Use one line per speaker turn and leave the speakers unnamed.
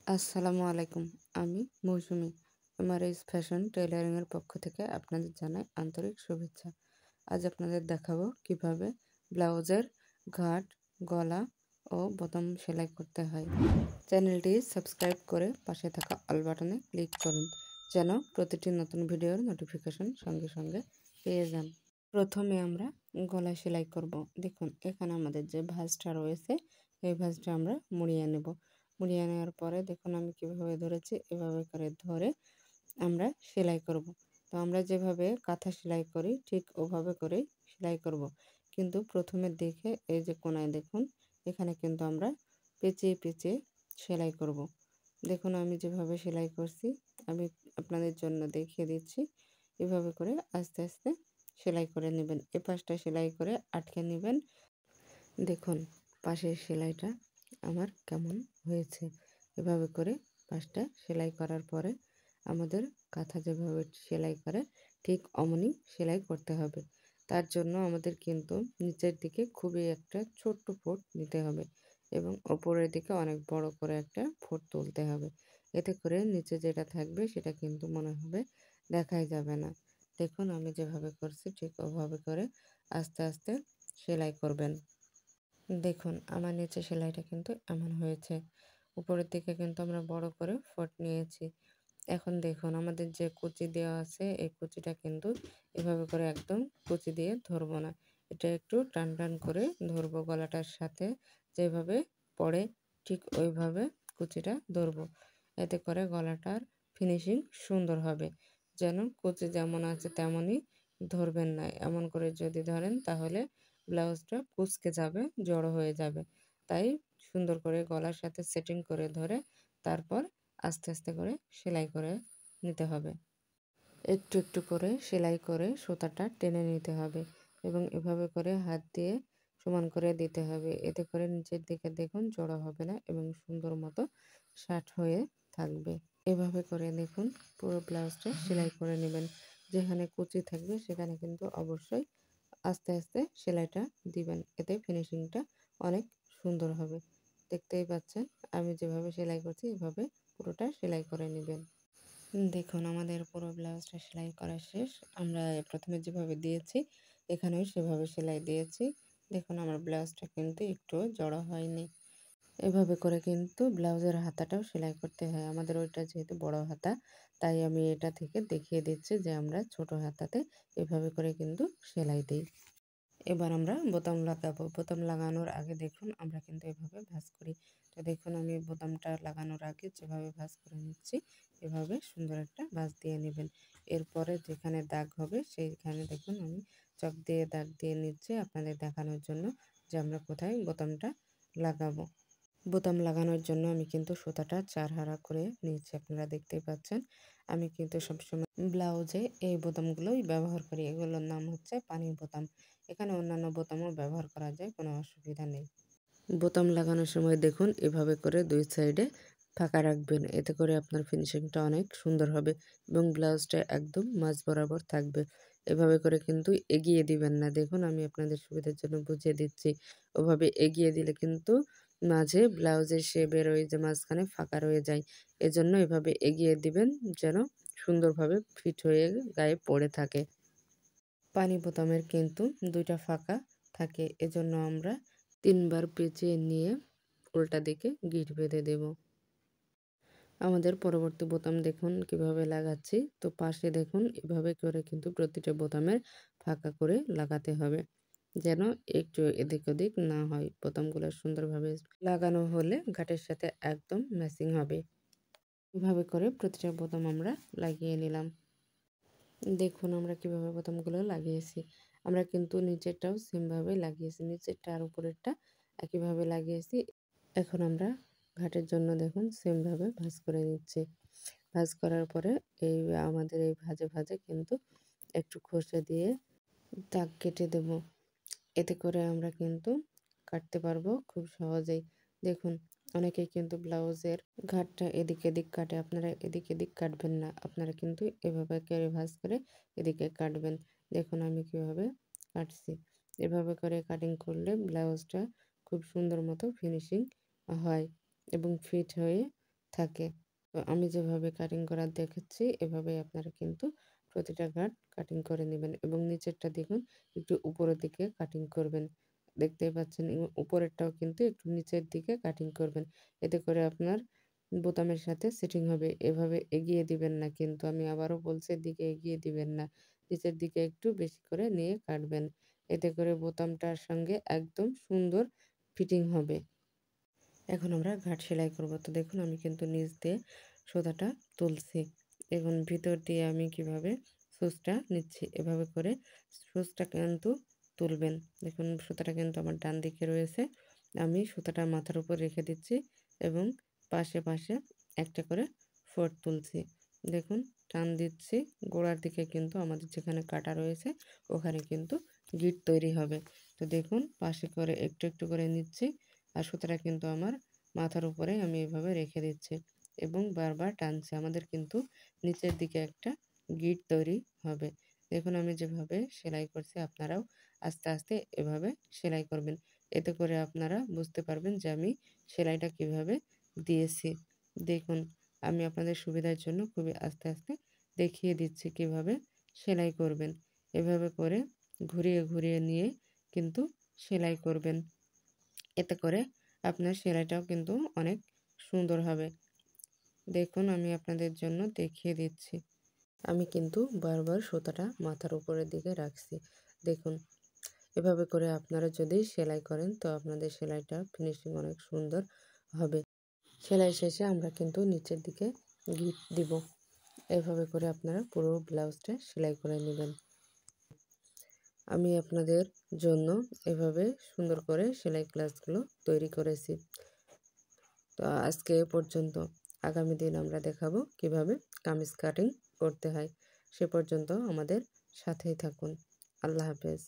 আসসালামু আলাইকুম। আমি মৌসুমী। এমআরএস ফ্যাশন টেইলারিং এর পক্ষ থেকে আপনাদের জানাই আন্তরিক শুভেচ্ছা। আজ আপনাদের দেখাবো কিভাবে ব্লাউজের ঘাট, গলা ও বোতাম সেলাই করতে হয়। চ্যানেলটি সাবস্ক্রাইব করে পাশে থাকা অল বাটনে ক্লিক করুন যেন প্রতিটি নতুন ভিডিওর নোটিফিকেশন সঙ্গে সঙ্গে পেয়ে যান। প্রথমে আমরা গলা সেলাই করব। দেখুন এখানে আমাদের যে ভাঁজটা রয়েছে এই ভাঁজটা আমরা মুড়িয়ে নেব। মুড়িয়ে নেওয়ার পরে দেখুন আমি কিভাবে ধরেছি, এভাবে করে ধরে আমরা সেলাই করব। তো আমরা যেভাবে কাঁথা সেলাই করি ঠিক ওভাবে করেই সেলাই করব। কিন্তু প্রথমে দেখে এই যে কোনায় দেখুন এখানে কিন্তু আমরা পেঁচিয়ে পেঁচিয়ে সেলাই করব। দেখুন আমি যেভাবে সেলাই করছি আমি আপনাদের জন্য দেখিয়ে দিচ্ছি। এভাবে করে আস্তে আস্তে সেলাই করে নেবেন। এ পাশটা সেলাই করে আটকে নেবেন। দেখুন পাশের সেলাইটা আমার কেমন হয়েছে। এভাবে করে পাশটা সেলাই করার পরে আমাদের কাঁথা যেভাবে সেলাই করে ঠিক অমনি সেলাই করতে হবে। তার জন্য আমাদের কিন্তু নিচের দিকে খুবই একটা ছোট্ট ফোঁট নিতে হবে এবং ওপরের দিকে অনেক বড় করে একটা ফোঁট তুলতে হবে। এতে করে নিচে যেটা থাকবে সেটা কিন্তু মনে হবে দেখাই যাবে না। দেখুন আমি যেভাবে করছি ঠিক ওভাবে করে আস্তে আস্তে সেলাই করবেন। দেখুন আমার নিচে সেলাইটা কিন্তু এমন হয়েছে। উপরের দিকে কিন্তু আমরা বড় করে ফোঁট নিয়েছি। এখন দেখুন আমাদের যে কুচি দেওয়া আছে এই কুচিটা কিন্তু এভাবে করে একদম কুচি দিয়ে ধরবো না। এটা একটু টান টান করে ধরবো, গলাটার সাথে যেভাবে পড়ে ঠিক ওইভাবে কুচিটা ধরবো। এতে করে গলাটার ফিনিশিং সুন্দর হবে। যেন কুচি যেমন আছে তেমনই ধরবেন না। এমন করে যদি ধরেন তাহলে ব্লাউজটা কুঁচকে যাবে, জড়ো হয়ে যাবে। তাই সুন্দর করে গলার সাথে সেটিং করে ধরে তারপর আস্তে আস্তে করে সেলাই করে নিতে হবে। একটু একটু করে সেলাই করে সুতাটা টেনে নিতে হবে এবং এভাবে করে হাত দিয়ে সমান করে দিতে হবে। এতে করে নিচের দিকে দেখুন জড়ো হবে না এবং সুন্দর মতো শার্ট হয়ে থাকবে। এভাবে করে দেখুন পুরো ব্লাউজটা সেলাই করে নেবেন। যেখানে কুচি থাকবে সেখানে কিন্তু অবশ্যই আস্তে আস্তে সেলাইটা দিবেন। এতে ফিনিশিংটা অনেক সুন্দর হবে। দেখতেই পাচ্ছেন আমি যেভাবে সেলাই করছি এভাবে পুরোটা সেলাই করে নেবেন। দেখুন আমাদের পুরো ব্লাউজটা সেলাই করা শেষ। আমরা প্রথমে যেভাবে দিয়েছি এখানেও সেভাবে সেলাই দিয়েছি। দেখুন আমার ব্লাউজটা কিন্তু একটুও জড়ো হয়নি। এভাবে করে কিন্তু ব্লাউজের হাতাটাও সেলাই করতে হয়। আমাদের ওইটা যেহেতু বড় হাতা তাই আমি এটা থেকে দেখিয়ে দিচ্ছি যে আমরা ছোট হাতাতে এভাবে করে কিন্তু সেলাই দিই। এবার আমরা বোতাম লাগাবো। বোতাম লাগানোর আগে দেখুন আমরা কিন্তু এভাবে ভাঁজ করি। তো দেখুন আমি বোতামটা লাগানোর আগে যেভাবে ভাঁজ করে নিচ্ছি এভাবে সুন্দর একটা ভাঁজ দিয়ে নেবেন। এরপরে যেখানে দাগ হবে সেইখানে দেখুন আমি চক দিয়ে দাগ দিয়ে নিচ্ছি আপনাদের দেখানোর জন্য যে আমরা কোথায় বোতামটা লাগাবো। বোতাম লাগানোর জন্য আমি কিন্তু সুতাটা 4 হারা করে নিয়েছি, আপনারা দেখতেই পাচ্ছেন। আমি কিন্তু সবসময় ব্লাউজে এই বোতামগুলোই ব্যবহার করি। এগুলোর নাম হচ্ছে পানির বোতাম। এখানে অন্যান্য বোতামও ব্যবহার করা যায়, কোনো অসুবিধা নেই। বোতাম লাগানোর সময় দেখুন এভাবে করে 2 সাইডে ফাঁকা রাখবেন। এতে করে আপনার ফিনিশিংটা অনেক সুন্দর হবে এবং ব্লাউজটা একদম মাঝ বরাবর থাকবে। এভাবে করে কিন্তু এগিয়ে দিবেন না। দেখুন আমি আপনাদের সুবিধার জন্য বুঝিয়ে দিচ্ছি। ওভাবে এগিয়ে দিলে কিন্তু মাঝে ব্লাউজের সে বেরোয় যে মাঝখানে ফাঁকা রয়ে যায়। এজন্য এভাবে এগিয়ে দিবেন যেন সুন্দরভাবে ফিট হয়ে গায়ে পড়ে থাকে। পানি বোতামের কিন্তু 2টা ফাঁকা থাকে। এজন্য আমরা 3 বার পেঁচিয়ে নিয়ে উল্টা দিকে গিঁট বেঁধে দেব। আমাদের পরবর্তী বোতাম দেখুন কিভাবে লাগাচ্ছি। তো পাশে দেখুন এভাবে করে কিন্তু প্রতিটা বোতামের ফাঁকা করে লাগাতে হবে যেন একটু এদিক ওদিক না হয়। বোতামগুলো সুন্দরভাবে লাগানো হলে ঘাটের সাথে একদম ম্যাচিং হবে। এভাবে করে প্রতিটা বোতাম আমরা লাগিয়ে নিলাম। দেখুন আমরা কিভাবে বোতামগুলো লাগিয়েছি। আমরা কিন্তু নিচেরটাও সেমভাবে লাগিয়েছি। নিচেরটা আর উপরেরটা একইভাবে লাগিয়েছি। এখন আমরা ঘাটের জন্য দেখুন সেমভাবে ভাঁজ করে নিচ্ছি। ভাঁজ করার পরে এই আমাদের এই ভাঁজে ভাঁজে কিন্তু একটু ঘষে দিয়ে দাগ কেটে দেব। এতে করে আমরা কিন্তু কাটতে পারবো খুব সহজেই। দেখুন অনেকেই কিন্তু ব্লাউজের ঘাটটা এদিক এদিক কাটে, আপনারা এদিক এদিক কাটবেন না। আপনারা কিন্তু এভাবে করে ভাঁজ করে এদিকে কাটবেন। দেখুন আমি কিভাবে কাটছি। এভাবে করে কাটিং করলে ব্লাউজটা খুব সুন্দর মতো ফিনিশিং হয় এবং ফিট হয়ে থাকে। তো আমি যেভাবে কাটিং করার দেখাচ্ছি এভাবেই আপনারা কিন্তু প্রতিটা গাঁট কাটিং করে নেবেন এবং নিচেরটা দেখুন একটু উপরের দিকে কাটিং করবেন। দেখতেই পাচ্ছেন উপরেরটাও কিন্তু একটু নিচের দিকে কাটিং করবেন। এতে করে আপনার বোতামের সাথে সেটিং হবে। এভাবে এগিয়ে দিবেন না কিন্তু আমি আবারও বলছি এদিকে এগিয়ে দিবেন না। নিচের দিকে একটু বেশি করে নিয়ে কাটবেন। এতে করে বোতামটার সঙ্গে একদম সুন্দর ফিটিং হবে। এখন আমরা ঘাট সেলাই করব। তো দেখুন আমি কিন্তু নিচ দিয়ে সুতাটা তুলছি। এখন ভিতর দিয়ে আমি কিভাবে সুচটা নিচ্ছি। এভাবে করে সুচটা কিন্তু তুলবেন। দেখুন সুতাটা কিন্তু আমার ডান দিকে রয়েছে। আমি সুতাটা মাথার উপর রেখে দিচ্ছি এবং পাশে পাশে একটা করে ফোঁড় তুলছি। দেখুন টান দিচ্ছি, গোড়ার দিকে কিন্তু আমাদের যেখানে কাটা রয়েছে ওখানে কিন্তু গিঁট তৈরি হবে। তো দেখুন পাশে করে একটু একটু করে নিচ্ছি আর সুতাটা কিন্তু আমার মাথার উপরে আমি এভাবে রেখে দিচ্ছি এবং বারবার টানছি। আমাদের কিন্তু নিচের দিকে একটা গিঁট তৈরি হবে। দেখুন আমি যেভাবে সেলাই করছি আপনারাও আস্তে আস্তে এভাবে সেলাই করবেন। এতে করে আপনারা বুঝতে পারবেন যে আমি সেলাইটা কিভাবে দিয়েছি। দেখুন আমি আপনাদের সুবিধার জন্য খুবই আস্তে আস্তে দেখিয়ে দিচ্ছি কিভাবে সেলাই করবেন। এভাবে করে ঘুরিয়ে ঘুরিয়ে নিয়ে কিন্তু সেলাই করবেন। এতে করে আপনার সেলাইটাও কিন্তু অনেক সুন্দর হবে। দেখুন আমি আপনাদের জন্য দেখিয়ে দিচ্ছি। আমি কিন্তু বারবার সুতাটা মাথার উপরের দিকে রাখছি। দেখুন এভাবে করে আপনারা যদি সেলাই করেন তো আপনাদের সেলাইটা ফিনিশিং অনেক সুন্দর হবে। সেলাই শেষে আমরা কিন্তু নিচের দিকে গিঁট দিব। এভাবে করে আপনারা পুরো ব্লাউজটা সেলাই করে নেবেন। আমি আপনাদের জন্য এভাবে সুন্দর করে সেলাই ক্লাসগুলো তৈরি করেছি। তো আজকে এ পর্যন্ত। আগামী দিন আমরা দেখাবো কিভাবে কামিজ কাটিং করতে হয়। সে পর্যন্ত আমাদের সাথেই থাকুন। আল্লাহ হাফেজ।